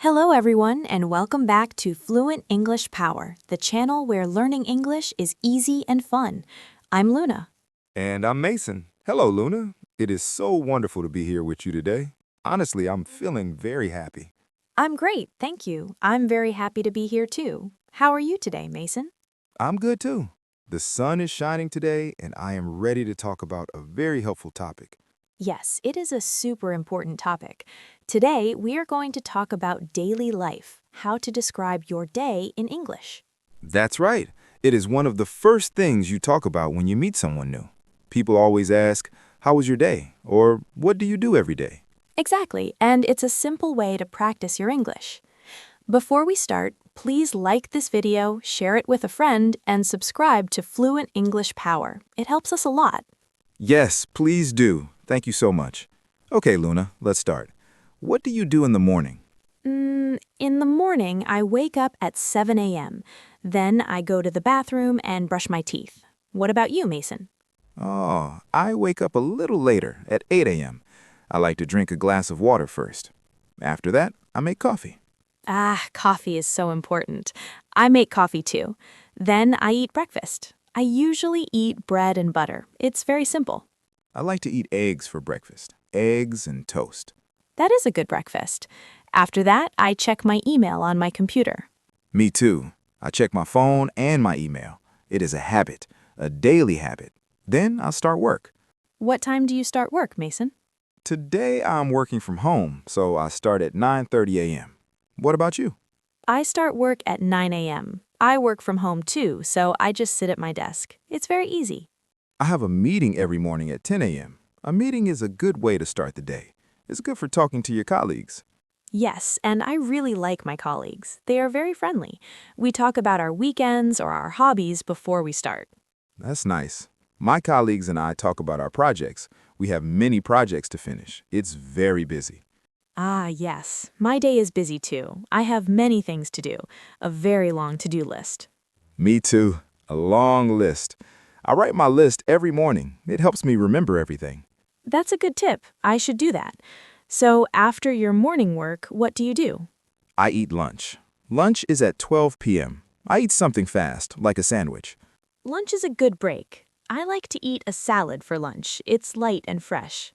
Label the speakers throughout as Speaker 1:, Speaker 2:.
Speaker 1: Hello, everyone, and welcome back to Fluent English Power, the channel where learning English is easy and fun. I'm Luna.
Speaker 2: And I'm Mason. Hello, Luna. It is so wonderful to be here with you today. Honestly, I'm feeling very happy.
Speaker 1: I'm great, thank you. I'm very happy to be here too. How are you today, Mason?
Speaker 2: I'm good too. The sun is shining today, and I am ready to talk about a very helpful topic.
Speaker 1: Yes, it is a super important topic. Today, we are going to talk about daily life, how to describe your day in English.
Speaker 2: That's right. It is one of the first things you talk about when you meet someone new. People always ask, "How was your day?" or "What do you do every day?"
Speaker 1: Exactly, and it's a simple way to practice your English. Before we start, please like this video, share it with a friend, and subscribe to Fluent English Power. It helps us a lot.
Speaker 2: Yes, please do. Thank you so much. Okay, Luna, let's start. What do you do in the morning?
Speaker 1: In the morning, I wake up at 7 a.m. Then I go to the bathroom and brush my teeth. What about you, Mason?
Speaker 2: Oh, I wake up a little later, at 8 a.m. I like to drink a glass of water first. After that, I make coffee.
Speaker 1: Coffee is so important. I make coffee too. Then I eat breakfast. I usually eat bread and butter. It's very simple.
Speaker 2: I like to eat eggs for breakfast. Eggs and toast.
Speaker 1: That is a good breakfast. After that, I check my email on my computer.
Speaker 2: Me too. I check my phone and my email. It is a habit, a daily habit. Then I'll start work.
Speaker 1: What time do you start work, Mason?
Speaker 2: Today I'm working from home, so I start at 9:30 a.m. What about you?
Speaker 1: I start work at 9 a.m. I work from home too, so I just sit at my desk. It's very easy.
Speaker 2: I have a meeting every morning at 10 a.m. A meeting is a good way to start the day. It's good for talking to your colleagues.
Speaker 1: Yes, and I really like my colleagues. They are very friendly. We talk about our weekends or our hobbies before we start.
Speaker 2: That's nice. My colleagues and I talk about our projects. We have many projects to finish. It's very busy.
Speaker 1: Yes. My day is busy too. I have many things to do. A very long to-do list.
Speaker 2: Me too. A long list. I write my list every morning. It helps me remember everything.
Speaker 1: That's a good tip. I should do that. So after your morning work, what do you do?
Speaker 2: I eat lunch. Lunch is at 12 p.m. I eat something fast, like a sandwich.
Speaker 1: Lunch is a good break. I like to eat a salad for lunch. It's light and fresh.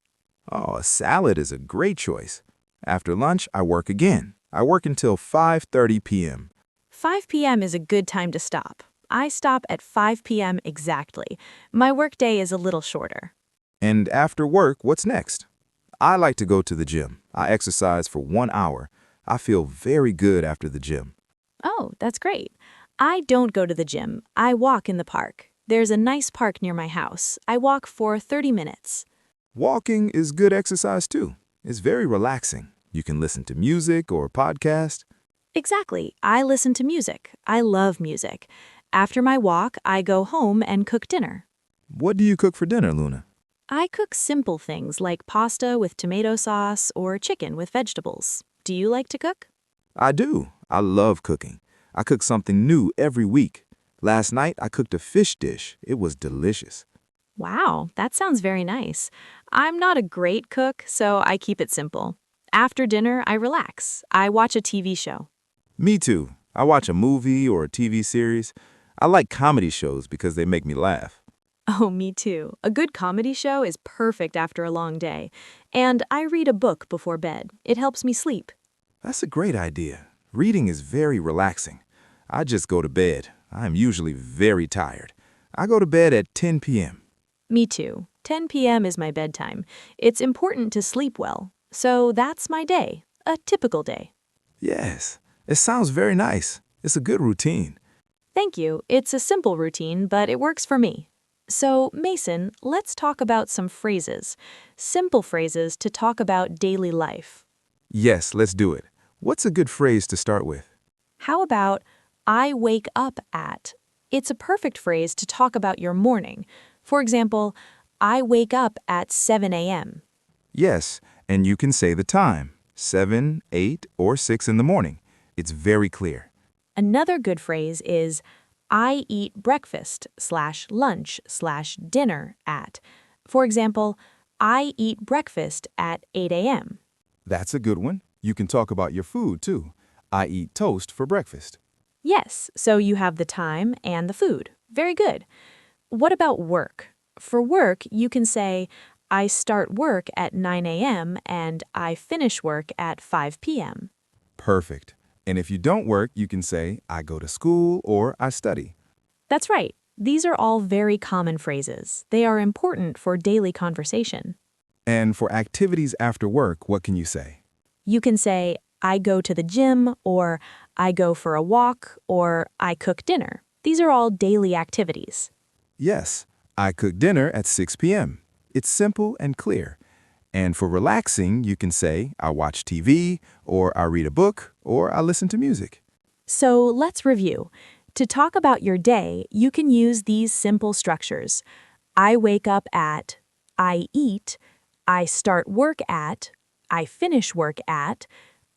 Speaker 2: Oh, a salad is a great choice. After lunch, I work again. I work until 5:30 p.m.
Speaker 1: 5 p.m. is a good time to stop. I stop at 5 p.m. exactly. My workday is a little shorter.
Speaker 2: And after work, what's next? I like to go to the gym. I exercise for 1 hour. I feel very good after the gym.
Speaker 1: Oh, that's great. I don't go to the gym. I walk in the park. There's a nice park near my house. I walk for 30 minutes.
Speaker 2: Walking is good exercise too. It's very relaxing. You can listen to music or podcast.
Speaker 1: Exactly. I listen to music. I love music. After my walk, I go home and cook dinner.
Speaker 2: What do you cook for dinner, Luna?
Speaker 1: I cook simple things like pasta with tomato sauce or chicken with vegetables. Do you like to cook?
Speaker 2: I do. I love cooking. I cook something new every week. Last night, I cooked a fish dish. It was delicious.
Speaker 1: Wow, that sounds very nice. I'm not a great cook, so I keep it simple. After dinner, I relax. I watch a TV show.
Speaker 2: Me too. I watch a movie or a TV series. I like comedy shows because they make me laugh.
Speaker 1: Oh, me too. A good comedy show is perfect after a long day. And I read a book before bed. It helps me sleep.
Speaker 2: That's a great idea. Reading is very relaxing. I just go to bed. I am usually very tired. I go to bed at 10 p.m.
Speaker 1: Me too. 10 p.m. is my bedtime. It's important to sleep well. So that's my day. A typical day.
Speaker 2: Yes, it sounds very nice. It's a good routine.
Speaker 1: Thank you. It's a simple routine, but it works for me. So, Mason, let's talk about some phrases. Simple phrases to talk about daily life.
Speaker 2: Yes, let's do it. What's a good phrase to start with?
Speaker 1: How about, I wake up at? It's a perfect phrase to talk about your morning. For example, I wake up at 7 a.m.
Speaker 2: Yes, and you can say the time, 7, 8, or 6 in the morning. It's very clear.
Speaker 1: Another good phrase is, I eat breakfast/lunch/dinner at. For example, I eat breakfast at 8 a.m.
Speaker 2: That's a good one. You can talk about your food, too. I eat toast for breakfast.
Speaker 1: Yes, so you have the time and the food. Very good. What about work? For work, you can say, I start work at 9 a.m. and I finish work at 5 p.m.
Speaker 2: Perfect. And if you don't work, you can say, I go to school or I study.
Speaker 1: That's right. These are all very common phrases. They are important for daily conversation.
Speaker 2: And for activities after work, what can you say?
Speaker 1: You can say, I go to the gym, or I go for a walk, or I cook dinner. These are all daily activities.
Speaker 2: Yes, I cook dinner at 6 p.m. It's simple and clear. And for relaxing, you can say, I watch TV, or I read a book, or I listen to music.
Speaker 1: So let's review. To talk about your day, you can use these simple structures. I wake up at, I eat, I start work at, I finish work at,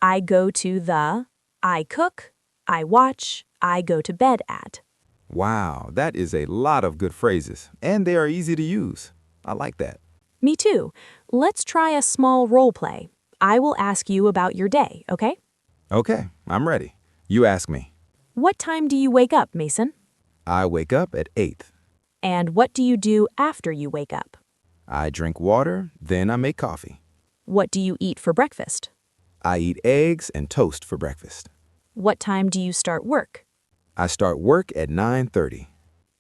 Speaker 1: I go to the, I cook, I watch, I go to bed at.
Speaker 2: Wow, that is a lot of good phrases, and they are easy to use. I like that.
Speaker 1: Me too. Let's try a small role play. I will ask you about your day, okay?
Speaker 2: Okay, I'm ready. You ask me.
Speaker 1: What time do you wake up, Mason?
Speaker 2: I wake up at 8.
Speaker 1: And what do you do after you wake up?
Speaker 2: I drink water, then I make coffee.
Speaker 1: What do you eat for breakfast?
Speaker 2: I eat eggs and toast for breakfast.
Speaker 1: What time do you start work?
Speaker 2: I start work at 9:30.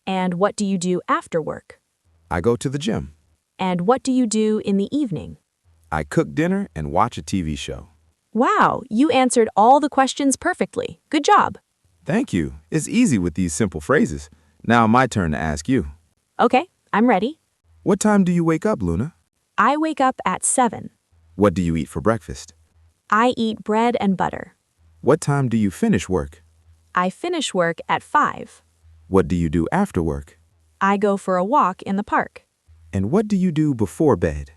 Speaker 1: And what do you do after work?
Speaker 2: I go to the gym.
Speaker 1: And what do you do in the evening?
Speaker 2: I cook dinner and watch a TV show.
Speaker 1: Wow, you answered all the questions perfectly. Good job.
Speaker 2: Thank you. It's easy with these simple phrases. Now my turn to ask you.
Speaker 1: Okay, I'm ready.
Speaker 2: What time do you wake up, Luna?
Speaker 1: I wake up at 7.
Speaker 2: What do you eat for breakfast?
Speaker 1: I eat bread and butter.
Speaker 2: What time do you finish work?
Speaker 1: I finish work at 5.
Speaker 2: What do you do after work?
Speaker 1: I go for a walk in the park.
Speaker 2: And what do you do before bed?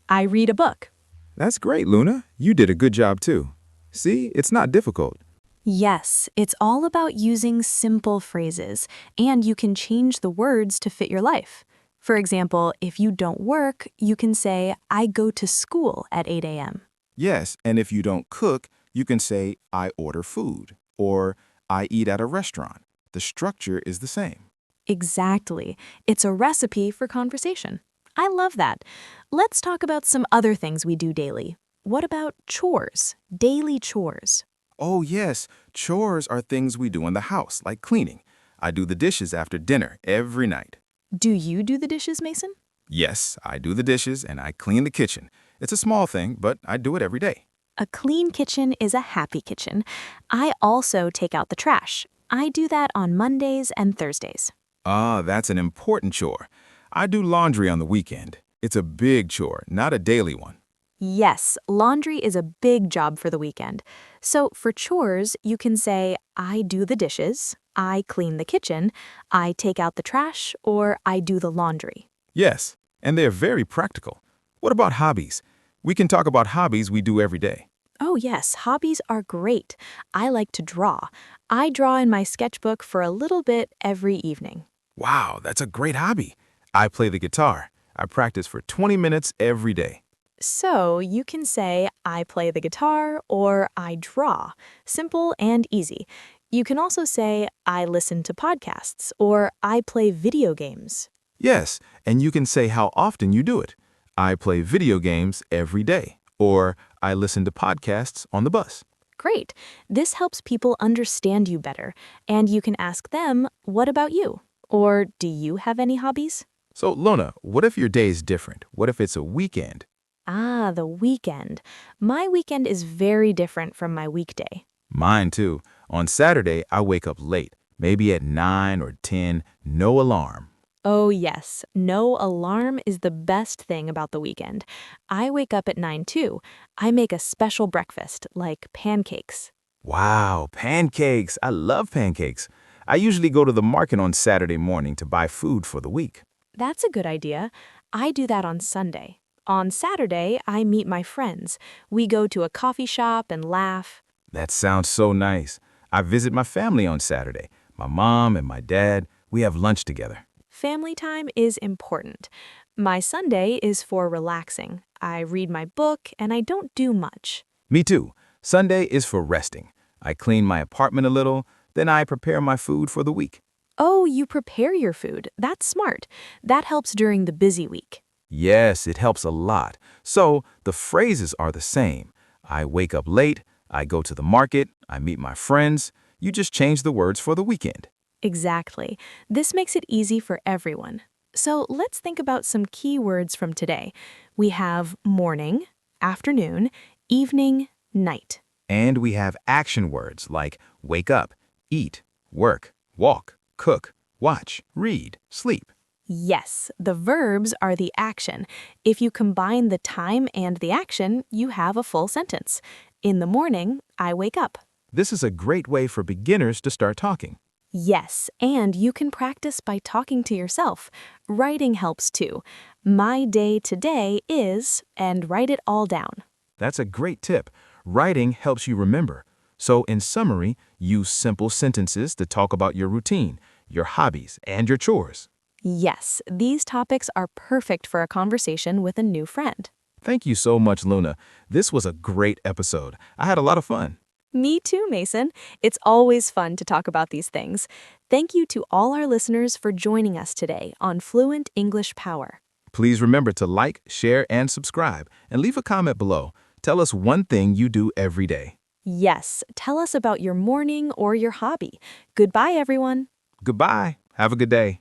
Speaker 1: I read a book.
Speaker 2: That's great, Luna. You did a good job too. See, it's not difficult.
Speaker 1: Yes, it's all about using simple phrases, and you can change the words to fit your life. For example, if you don't work, you can say, I go to school at 8 a.m.
Speaker 2: Yes, and if you don't cook, you can say, I order food, or I eat at a restaurant. The structure is the same.
Speaker 1: Exactly. It's a recipe for conversation. I love that. Let's talk about some other things we do daily. What about chores? Daily chores.
Speaker 2: Oh, yes, chores are things we do in the house, like cleaning. I do the dishes after dinner every night.
Speaker 1: Do you do the dishes, Mason?
Speaker 2: Yes, I do the dishes and I clean the kitchen. It's a small thing, but I do it every day.
Speaker 1: A clean kitchen is a happy kitchen. I also take out the trash. I do that on Mondays and Thursdays.
Speaker 2: Ah, that's an important chore. I do laundry on the weekend. It's a big chore, not a daily one.
Speaker 1: Yes, laundry is a big job for the weekend. So for chores, you can say, I do the dishes, I clean the kitchen, I take out the trash, or I do the laundry.
Speaker 2: Yes, and they're very practical. What about hobbies? We can talk about hobbies we do every day.
Speaker 1: Oh yes, hobbies are great. I like to draw. I draw in my sketchbook for a little bit every evening.
Speaker 2: Wow, that's a great hobby. I play the guitar. I practice for 20 minutes every day.
Speaker 1: So you can say, I play the guitar or I draw. Simple and easy. You can also say, I listen to podcasts or I play video games.
Speaker 2: Yes, and you can say how often you do it. I play video games every day, or I listen to podcasts on the bus.
Speaker 1: Great. This helps people understand you better, and you can ask them, what about you? Or do you have any hobbies?
Speaker 2: So, Lona, what if your day is different? What if it's a weekend?
Speaker 1: Ah, the weekend. My weekend is very different from my weekday.
Speaker 2: Mine too. On Saturday, I wake up late, maybe at 9 or 10, no alarm.
Speaker 1: Oh yes, no alarm is the best thing about the weekend. I wake up at 9 too. I make a special breakfast, like pancakes.
Speaker 2: Wow, pancakes. I love pancakes. I usually go to the market on Saturday morning to buy food for the week.
Speaker 1: That's a good idea. I do that on Sunday. On Saturday, I meet my friends. We go to a coffee shop and laugh.
Speaker 2: That sounds so nice. I visit my family on Saturday. My mom and my dad, we have lunch together.
Speaker 1: Family time is important. My Sunday is for relaxing. I read my book and I don't do much.
Speaker 2: Me too. Sunday is for resting. I clean my apartment a little, then I prepare my food for the week.
Speaker 1: Oh, you prepare your food. That's smart. That helps during the busy week.
Speaker 2: Yes, it helps a lot. So the phrases are the same. I wake up late, I go to the market, I meet my friends. You just change the words for the weekend.
Speaker 1: Exactly. This makes it easy for everyone. So let's think about some key words from today. We have morning, afternoon, evening, night.
Speaker 2: And we have action words like wake up, eat, work, walk, cook, watch, read, sleep.
Speaker 1: Yes, the verbs are the action. If you combine the time and the action, you have a full sentence. In the morning, I wake up.
Speaker 2: This is a great way for beginners to start talking.
Speaker 1: Yes, and you can practice by talking to yourself. Writing helps too. My day today is, and write it all down.
Speaker 2: That's a great tip. Writing helps you remember. So in summary, use simple sentences to talk about your routine, your hobbies, and your chores.
Speaker 1: Yes, these topics are perfect for a conversation with a new friend.
Speaker 2: Thank you so much, Luna. This was a great episode. I had a lot of fun.
Speaker 1: Me too, Mason. It's always fun to talk about these things. Thank you to all our listeners for joining us today on Fluent English Power.
Speaker 2: Please remember to like, share, and subscribe, and leave a comment below. Tell us one thing you do every day.
Speaker 1: Yes, tell us about your morning or your hobby. Goodbye, everyone.
Speaker 2: Goodbye. Have a good day.